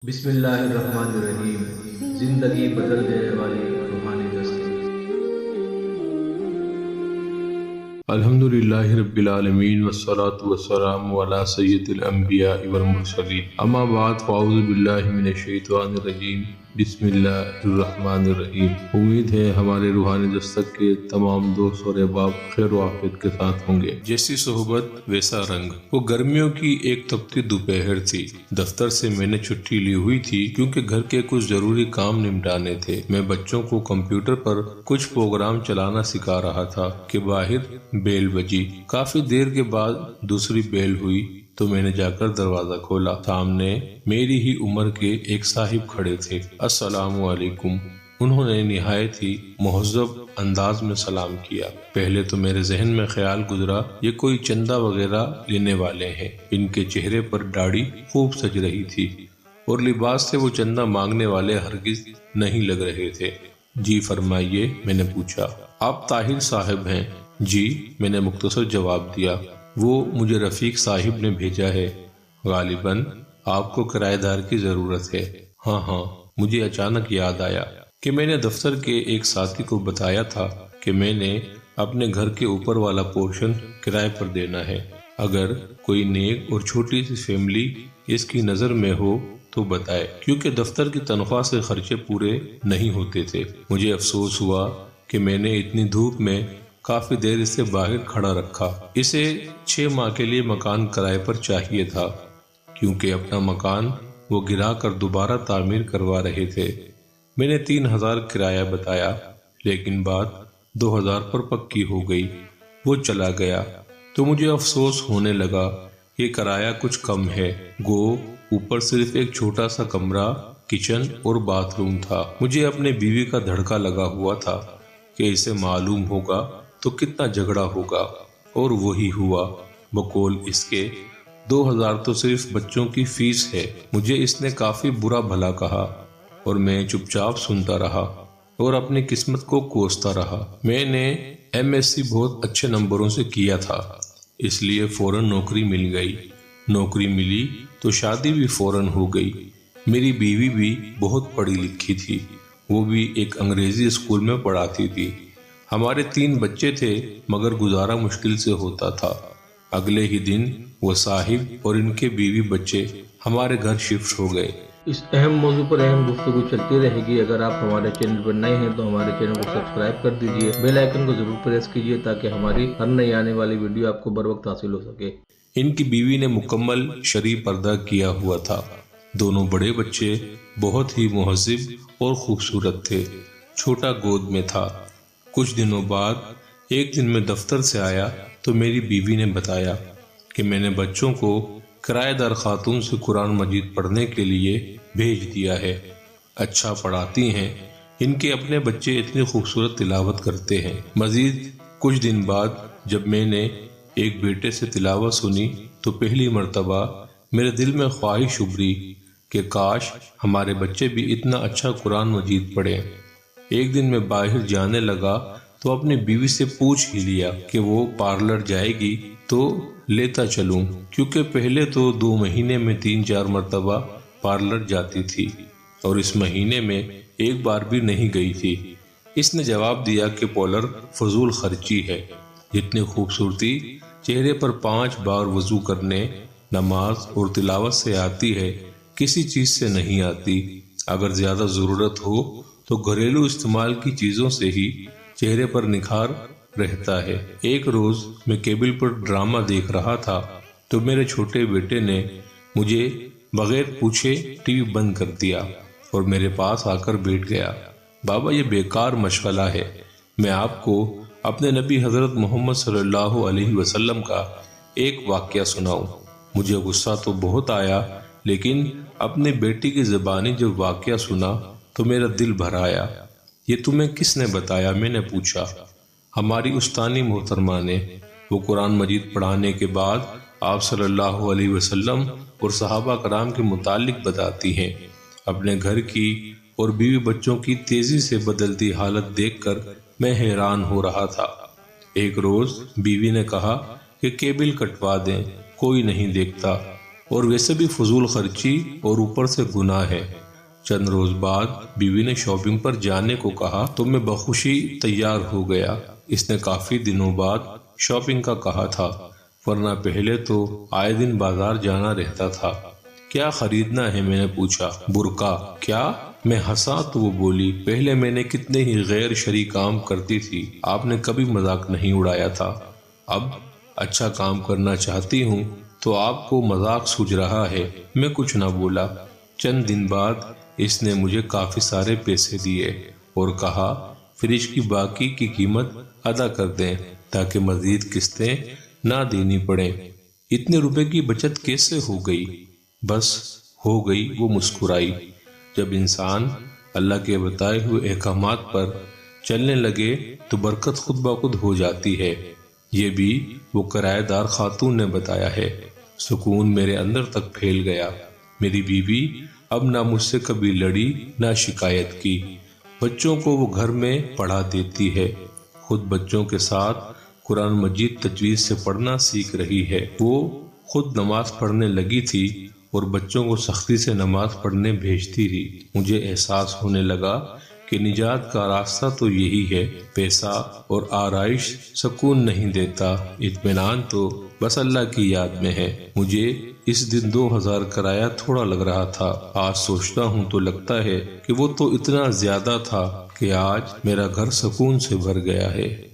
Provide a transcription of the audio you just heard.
بسم اللہ الرحمن الرحیم۔ زندگی بدل دینے والی روحانی دستک۔ الحمد للہ رب العالمین والصلاة والسلام علی سید الانبیاء والمرسلین، اما بعد فاعوذ باللہ من الشیطان الرجیم، بسم اللہ الرحمن الرحیم۔ امید ہے ہمارے روحانی دستک کے تمام دوست اور احباب خیر و عافیت کے ساتھ ہوں گے۔ جیسی صحبت ویسا رنگ۔ وہ گرمیوں کی ایک تپتی دوپہر تھی۔ دفتر سے میں نے چھٹی لی ہوئی تھی کیونکہ گھر کے کچھ ضروری کام نمٹانے تھے۔ میں بچوں کو کمپیوٹر پر کچھ پروگرام چلانا سکھا رہا تھا کہ باہر بیل بجی۔ کافی دیر کے بعد دوسری بیل ہوئی تو میں نے جا کر دروازہ کھولا۔ سامنے میری ہی عمر کے ایک صاحب کھڑے تھے۔ السلام علیکم۔ انہوں نے نہایت ہی مہذب انداز میں سلام کیا۔ پہلے تو میرے ذہن میں خیال گزرا یہ کوئی چندہ وغیرہ لینے والے ہیں۔ ان کے چہرے پر داڑھی خوب سج رہی تھی اور لباس سے وہ چندہ مانگنے والے ہرگز نہیں لگ رہے تھے۔ جی فرمائیے، میں نے پوچھا۔ آپ طاہر صاحب ہیں؟ جی، میں نے مختصر جواب دیا۔ وہ مجھے رفیق صاحب نے بھیجا ہے۔ غالباً آپ کو کرایہ دار کی ضرورت ہے۔ ہاں، مجھے اچانک یاد آیا کہ میں نے دفتر کے ایک ساتھی کو بتایا تھا کہ میں نے اپنے گھر کے اوپر والا پورشن کرائے پر دینا ہے۔ اگر کوئی نیک اور چھوٹی سی فیملی اس کی نظر میں ہو تو بتائے، کیونکہ دفتر کی تنخواہ سے خرچے پورے نہیں ہوتے تھے۔ مجھے افسوس ہوا کہ میں نے اتنی دھوپ میں کافی دیر اسے باہر کھڑا رکھا۔ اسے 6 ماہ کے لیے مکان کرائے پر چاہیے تھا، کیونکہ اپنا مکان وہ گرا کر دوبارہ تعمیر کروا رہے تھے۔ میں نے 3000 کرایہ بتایا، لیکن بات 2000 پر پکی ہو گئی۔ وہ چلا گیا تو مجھے افسوس ہونے لگا، یہ کرایہ کچھ کم ہے۔ گو اوپر صرف ایک چھوٹا سا کمرہ، کچن اور باتھ روم تھا۔ مجھے اپنے بیوی کا دھڑکا لگا ہوا تھا کہ اسے معلوم ہوگا تو کتنا جھگڑا ہوگا، اور وہی ہوا۔ بقول اس کے 2000 تو صرف بچوں کی فیس ہے۔ مجھے اس نے کافی برا بھلا کہا اور میں چپ چاپ سنتا رہا اور اپنی قسمت کو کوستا رہا۔ میں نے MSc بہت اچھے نمبروں سے کیا تھا، اس لیے فوراً نوکری مل گئی۔ نوکری ملی تو شادی بھی فوراً ہو گئی۔ میری بیوی بھی بہت پڑھی لکھی تھی، وہ بھی ایک انگریزی اسکول میں پڑھاتی تھی۔ ہمارے 3 بچے تھے، مگر گزارا مشکل سے ہوتا تھا۔ اگلے ہی دن وہ صاحب اور ان کے بیوی بچے ہمارے گھر شفٹ ہو گئے۔ اس اہم موضوع پر اہم گفتگو چلتی رہے گی۔ اگر آپ ہمارے چینل پر نئے ہیں تو ہمارے چینل کو سبسکرائب کر دیجئے، بیل آئیکن کو ضرور پریس کیجئے تاکہ ہماری ہر نئی آنے والی ویڈیو آپ کو بر وقت حاصل ہو سکے۔ ان کی بیوی نے مکمل شرعی پردہ کیا ہوا تھا۔ دونوں بڑے بچے بہت ہی مہذب اور خوبصورت تھے۔ چھوٹا گود میں تھا۔ کچھ دنوں بعد ایک دن میں دفتر سے آیا تو میری بیوی نے بتایا کہ میں نے بچوں کو کرایہ دار خاتون سے قرآن مجید پڑھنے کے لیے بھیج دیا ہے۔ اچھا پڑھاتی ہیں، ان کے اپنے بچے اتنی خوبصورت تلاوت کرتے ہیں۔ مزید کچھ دن بعد جب میں نے ایک بیٹے سے تلاوت سنی تو پہلی مرتبہ میرے دل میں خواہش ابھری کہ کاش ہمارے بچے بھی اتنا اچھا قرآن مجید پڑھیں۔ ایک دن میں باہر جانے لگا تو اپنی بیوی سے پوچھ ہی لیا کہ وہ پارلر جائے گی تو لیتا چلوں، کیونکہ پہلے تو 2 مہینے میں 3-4 مرتبہ پارلر جاتی تھی اور اس مہینے میں ایک بار بھی نہیں گئی تھی۔ اس نے جواب دیا کہ پارلر فضول خرچی ہے، جتنی خوبصورتی چہرے پر 5 بار وضو کرنے، نماز اور تلاوت سے آتی ہے، کسی چیز سے نہیں آتی۔ اگر زیادہ ضرورت ہو تو گھریلو استعمال کی چیزوں سے ہی چہرے پر نکھار رہتا ہے۔ ایک روز میں کیبل پر ڈرامہ دیکھ رہا تھا تو میرے چھوٹے بیٹے نے مجھے بغیر پوچھے ٹی وی بند کر دیا اور میرے پاس آ کر بیٹھ گیا۔ بابا، یہ بیکار مشغلہ ہے، میں آپ کو اپنے نبی حضرت محمد صلی اللہ علیہ وسلم کا ایک واقعہ سناؤں۔ مجھے غصہ تو بہت آیا، لیکن اپنے بیٹی کی زبانی جب واقعہ سنا تو میرا دل بھر آیا۔ یہ تمہیں کس نے بتایا؟ میں نے پوچھا۔ ہماری استانی محترمہ نے۔ وہ قرآن مجید پڑھانے کے بعد آپ صلی اللہ علیہ وسلم اور صحابہ کرام کے متعلق بتاتی ہیں۔ اپنے گھر کی اور بیوی بچوں کی تیزی سے بدلتی حالت دیکھ کر میں حیران ہو رہا تھا۔ ایک روز بیوی نے کہا کہ کیبل کٹوا دیں، کوئی نہیں دیکھتا۔ اور ویسے بھی فضول خرچی اور اوپر سے گناہ ہے۔ چند روز بعد بیوی نے شاپنگ پر جانے کو کہا تو میں بخوشی تیار ہو گیا۔ اس نے کافی دنوں بعد شاپنگ کا کہا تھا، ورنہ پہلے تو آئے دن بازار جانا رہتا تھا۔ کیا خریدنا ہے؟ میں نے پوچھا۔ برقع۔ کیا؟ میں ہنسا تو وہ بولی، پہلے میں نے کتنے ہی غیر شرعی کام کرتی تھی، آپ نے کبھی مذاق نہیں اڑایا تھا۔ اب اچھا کام کرنا چاہتی ہوں تو آپ کو مذاق سوجھ رہا ہے۔ میں کچھ نہ بولا۔ چند دن بعد اس نے مجھے کافی سارے پیسے دیے اور کہا فریج کی باقی کی قیمت ادا کر دیں تاکہ مزید قسطیں نہ دینی پڑیں۔ اتنے روپے کی بچت کیسے ہو گئی؟ بس ہو گئی، وہ مسکرائی۔ جب انسان اللہ کے بتائے ہوئے احکامات پر چلنے لگے تو برکت خود بخود ہو جاتی ہے۔ یہ بھی وہ کرایہ دار خاتون نے بتایا ہے۔ سکون میرے اندر تک پھیل گیا۔ میری بیوی اب نہ مجھ سے کبھی لڑی نہ شکایت کی۔ بچوں کو وہ گھر میں پڑھا دیتی ہے، خود بچوں کے ساتھ قرآن مجید تجوید سے پڑھنا سیکھ رہی ہے۔ وہ خود نماز پڑھنے لگی تھی اور بچوں کو سختی سے نماز پڑھنے بھیجتی رہی۔ مجھے احساس ہونے لگا کہ نجات کا راستہ تو یہی ہے۔ پیسہ اور آرائش سکون نہیں دیتا، اطمینان تو بس اللہ کی یاد میں ہے۔ مجھے اس دن 2000 کرایہ تھوڑا لگ رہا تھا، آج سوچتا ہوں تو لگتا ہے کہ وہ تو اتنا زیادہ تھا کہ آج میرا گھر سکون سے بھر گیا ہے۔